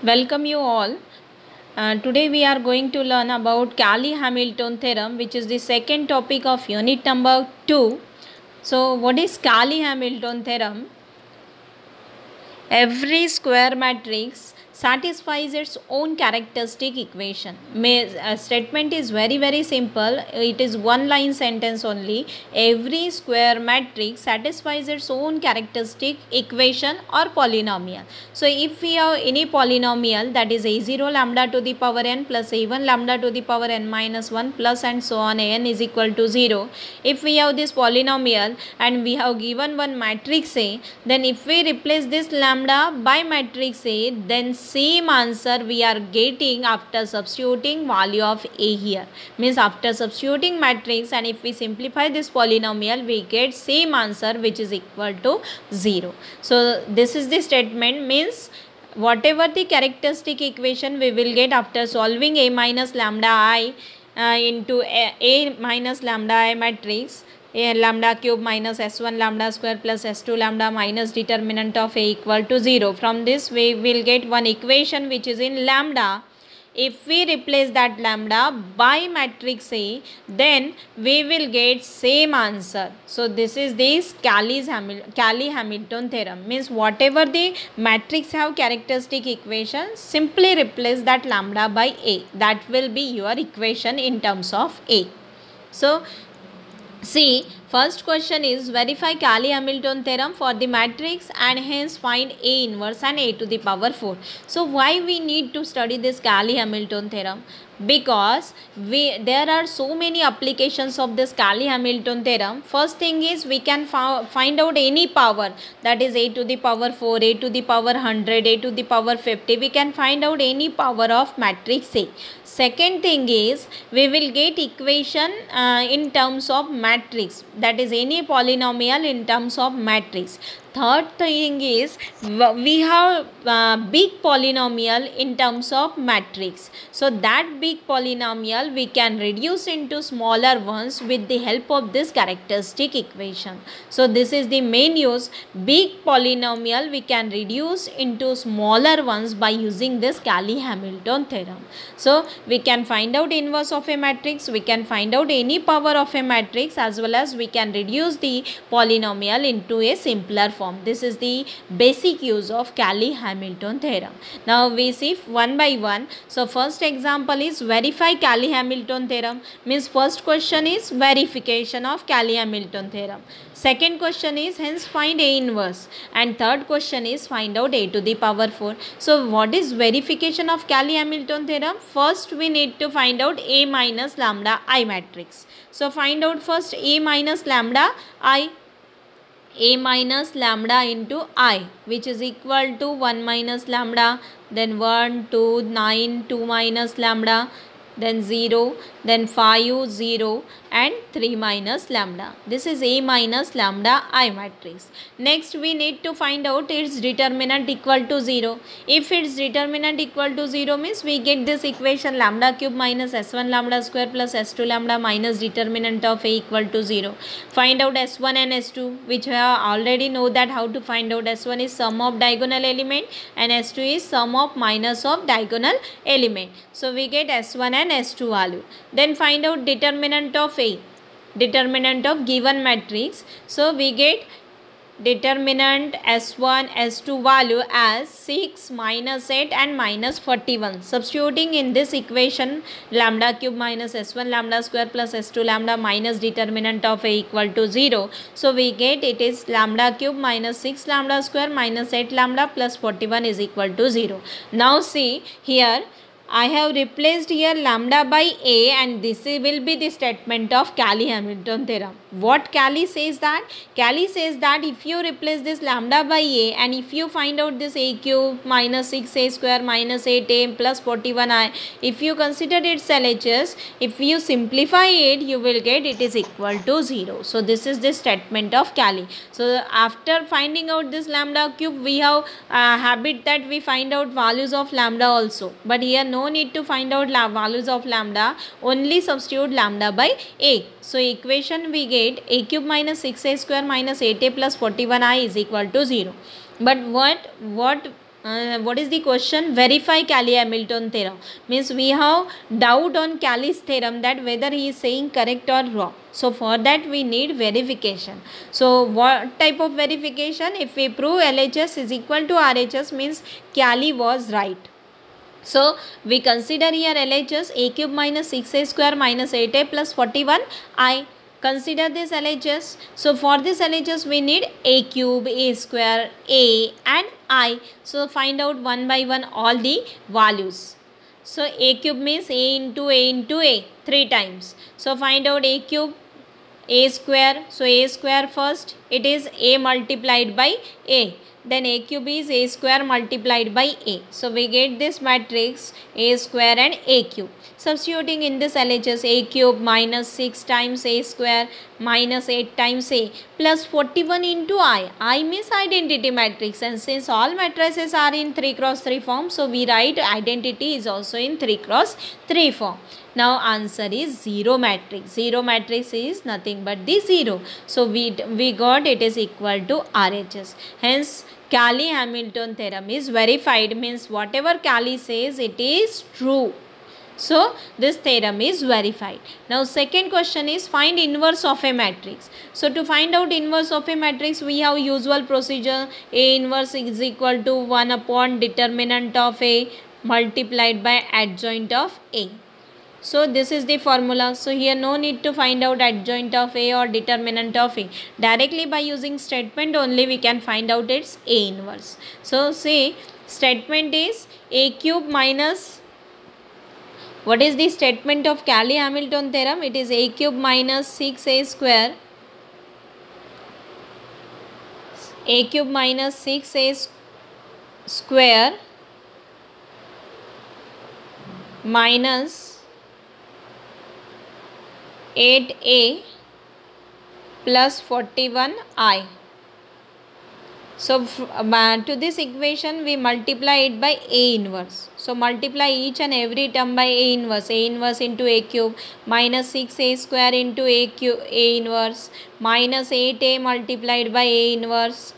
Welcome you all. Today we are going to learn about Cayley-Hamilton theorem, which is the second topic of unit number 2. So what is Cayley-Hamilton theorem? Every square matrix satisfies its own characteristic equation. Statement is very simple. It is one line sentence only. Every square matrix satisfies its own characteristic equation or polynomial. So if we have any polynomial, that is a0 lambda to the power n plus a1 lambda to the power n minus 1 plus and so on, an is equal to 0. If we have this polynomial and we have given one matrix A, then if we replace this lambda by matrix A, then same answer we are getting after substituting value of A here. Means after substituting matrix, and if we simplify this polynomial, we get same answer which is equal to 0. So this is the statement, means whatever the characteristic equation we will get after solving A minus lambda I into A minus lambda I matrix, a lambda cube minus s1 lambda square plus s2 lambda minus determinant of A equal to 0. From this we will get one equation which is in lambda. If we replace that lambda by matrix A, then we will get same answer. So this is this Cayley-Hamilton theorem. Means whatever the matrix have characteristic equation, simply replace that lambda by A. That will be your equation in terms of A. So see, first question is verify Cayley-Hamilton theorem for the matrix and hence find A inverse and A to the power 4. So why we need to study this Cayley-Hamilton theorem? Because there are so many applications of this Cayley-Hamilton theorem. First thing is we can find out any power, that is A to the power 4, A to the power 100, A to the power 50. We can find out any power of matrix A. Second thing is we will get equation in terms of matrix, that is any polynomial in terms of matrix. Third thing is we have big polynomial in terms of matrix. So that big polynomial we can reduce into smaller ones with the help of this characteristic equation. So this is the main use. Big polynomial we can reduce into smaller ones by using this Cayley-Hamilton theorem. So we can find out inverse of a matrix, we can find out any power of a matrix, as well as we can reduce the polynomial into a simpler form. This is the basic use of Cayley-Hamilton theorem. Now we see one by one. So first example is verify Cayley-Hamilton theorem. Means first question is verification of Cayley-Hamilton theorem. Second question is hence find A inverse, and third question is find out A to the power 4. So what is verification of Cayley-Hamilton theorem? First we need to find out A minus lambda I matrix. So find out first A minus lambda I. A minus lambda into I, which is equal to 1 minus lambda, then 1, 2, 9, 2 minus lambda, then 0, then 5, 0 and 3 minus lambda. This is A minus lambda I matrix. Next we need to find out its determinant equal to 0. If its determinant equal to 0 means we get this equation lambda cube minus s1 lambda square plus s2 lambda minus determinant of A equal to 0. Find out s1 and s2, which we already know that how to find out. S1 is sum of diagonal element and s2 is sum of minus of diagonal element. So we get s1 and s2 value. Then find out determinant of A, determinant of given matrix. So we get determinant s1 s2 value as 6 minus 8 and minus 41. Substituting in this equation lambda cube minus s1 lambda square plus s2 lambda minus determinant of A equal to 0. So we get it is lambda cube minus 6 lambda square minus 8 lambda plus 41 is equal to 0. Now see here, I have replaced here lambda by A, and this will be the statement of Cayley-Hamilton theorem. What Cayley says that? Cayley says that if you replace this lambda by A and if you find out this A cube minus 6A square minus 8A plus 41I, if you consider its LHS, if you simplify it, you will get it is equal to 0. So this is the statement of Cayley. So after finding out this lambda cube, we have a habit that we find out values of lambda also. But here no need to find out values of lambda, only substitute lambda by A. So equation we get A cube minus 6A square minus 8A plus 41I is equal to 0. But what what is the question? Verify Cayley-Hamilton theorem. Means we have doubt on Cayley's theorem that whether he is saying correct or wrong. So for that we need verification. So what type of verification? If we prove LHS is equal to RHS, means Cayley was right. So we consider here LHS a cube minus 6a square minus 8a plus 41i. Consider this LHS. So for this LHS we need a cube, a square, a and I. So find out one by one all the values. So a cube means a into a 3 times. So find out a cube, a square. So a square first, it is a multiplied by a. Then a cube is a square multiplied by a. So we get this matrix a square and a cube. Substituting in this LHS, a cube minus 6 times a square minus 8 times a plus 41 into I. I means identity matrix, and since all matrices are in 3 cross 3 form, so we write identity is also in 3 cross 3 form. Now answer is 0 matrix. 0 matrix is nothing but the 0. So we got it is equal to RHS. Hence Cayley-Hamilton theorem is verified, means whatever Cayley says it is true. So this theorem is verified. Now second question is find inverse of a matrix. So to find out inverse of a matrix, we have usual procedure. A inverse is equal to 1 upon determinant of A multiplied by adjoint of A. So this is the formula. So here no need to find out adjoint of A or determinant of A. Directly by using statement only we can find out its A inverse. So say statement is a cube minus, what is the statement of Cayley-Hamilton theorem? It is a cube minus 6a square, a cube minus 6a square minus 8a plus 41i. So to this equation we multiply it by A inverse. So multiply each and every term by A inverse. A inverse into a cube minus 6a square into a inverse minus 8a multiplied by A inverse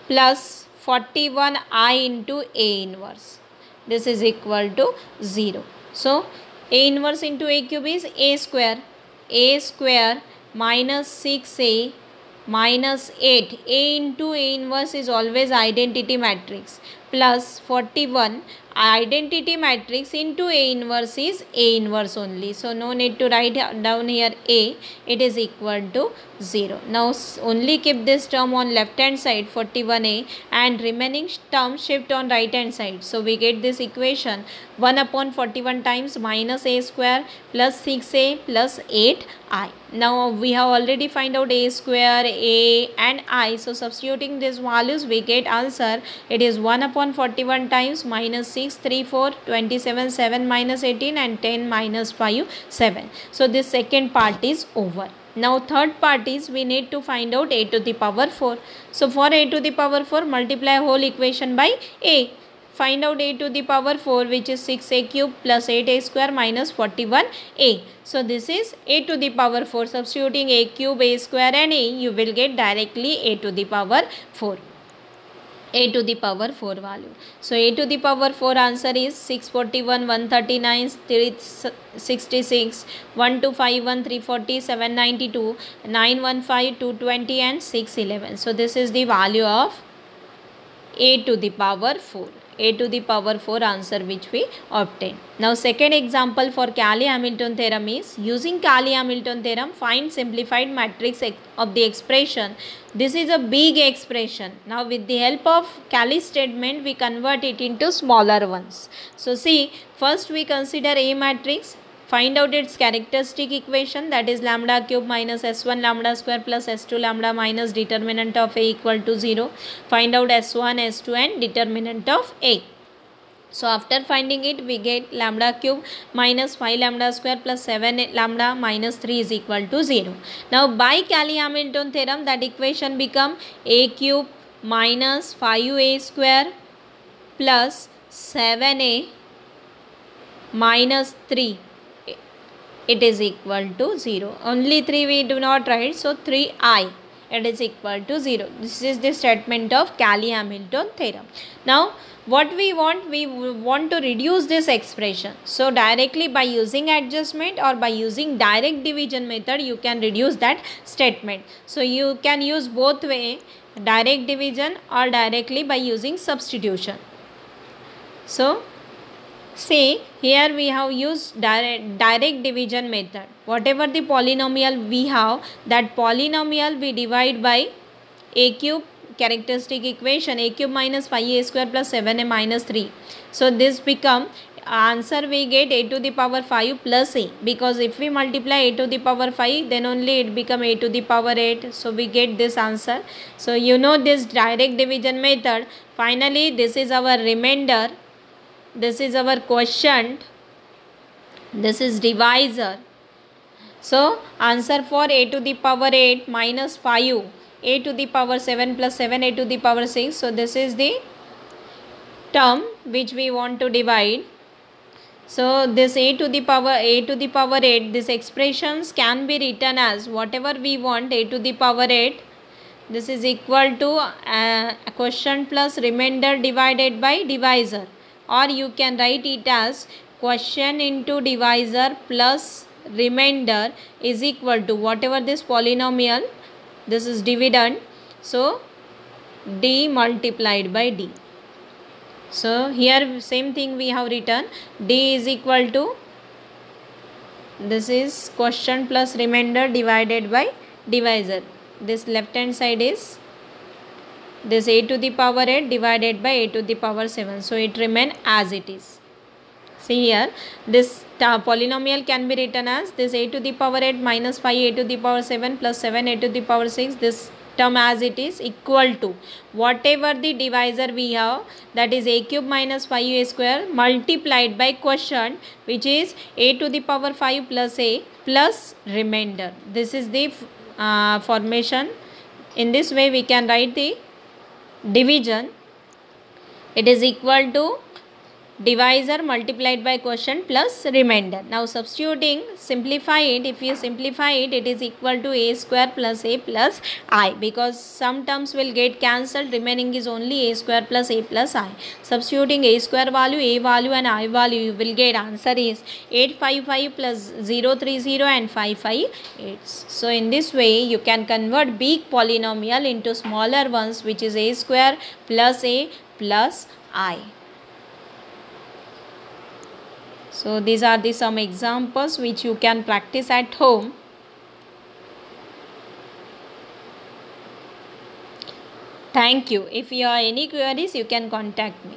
plus 41i into A inverse. This is equal to 0. So A inverse into a cube is a square minus 6a minus 8. A into A inverse is always identity matrix plus 41. Identity matrix into A inverse is A inverse only. So no need to write down here A. It is equal to 0. Now only keep this term on left hand side 41a and remaining term shift on right hand side. So we get this equation 1 upon 41 times minus a square plus 6a plus 8i. Now we have already find out a square, a and I. So substituting these values we get answer. It is 1 upon 41 times minus 6, 3, 4, 27, 7 minus 18 and 10 minus 5, 7. So this second part is over. Now third part is we need to find out a to the power 4. So for a to the power 4 multiply whole equation by a. Find out a to the power 4 which is 6a cube plus 8a square minus 41a. So this is a to the power 4. Substituting a cube, a square and a, you will get directly a to the power 4. A to the power 4 value. So a to the power 4 answer is 641, 139, 366, 1251, 340, 792, 915, 220 and 611. So this is the value of a to the power 4. A to the power 4 answer which we obtain. Now second example for Cayley-Hamilton theorem is using Cayley-Hamilton theorem find simplified matrix of the expression. This is a big expression. Now with the help of Cayley's statement we convert it into smaller ones. So see, first we consider A matrix. Find out its characteristic equation, that is lambda cube minus s1 lambda square plus s2 lambda minus determinant of A equal to 0. Find out s1, s2 and determinant of A. So after finding it we get lambda cube minus 5 lambda square plus 7 lambda minus 3 is equal to 0. Now by Cayley-Hamilton theorem that equation become a cube minus 5a square plus 7a minus 3. It is equal to 0. Only 3 we do not write, so 3i, it is equal to 0. This is the statement of Cayley-Hamilton theorem. Now What we want to reduce this expression. So directly by using adjustment or by using direct division method, you can reduce that statement. So you can use both way, direct division or directly by using substitution. So see, here we have used direct division method. Whatever the polynomial we have, that polynomial we divide by a cube characteristic equation, a cube minus 5a square plus 7a minus 3. So this become answer we get a to the power 5 plus a, because if we multiply a to the power 5, then only it become a to the power 8. So we get this answer. So you know this direct division method. Finally, this is our remainder. This is our quotient. This is divisor. So answer for a to the power 8 minus 5, a to the power 7 plus 7, a to the power 6. So this is the term which we want to divide. So this a to the power 8, these expressions can be written as whatever we want, a to the power 8. This is equal to quotient plus remainder divided by divisor. Or you can write it as quotient into divisor plus remainder is equal to whatever this polynomial, this is dividend, so d multiplied by d. So here same thing we have written, d is equal to, this is quotient plus remainder divided by divisor. This left hand side is this a to the power 8 divided by a to the power 7. So it remain as it is. See here, this polynomial can be written as this a to the power 8 minus 5 a to the power 7 plus 7 a to the power 6. This term as it is equal to whatever the divisor we have, that is a cube minus 5a square multiplied by quotient, which is a to the power 5 plus a plus remainder. This is the formation. In this way we can write the division. It is equal to divisor multiplied by quotient plus remainder. Now substituting, simplify it. If you simplify it, it is equal to a square plus a plus I, because some terms will get cancelled, remaining is only a square plus a plus I. Substituting a square value, a value and I value, you will get answer is 855 plus 030 and 558. So in this way you can convert big polynomial into smaller ones, which is a square plus a plus I. So these are the some examples which you can practice at home. Thank you. If you have any queries, you can contact me.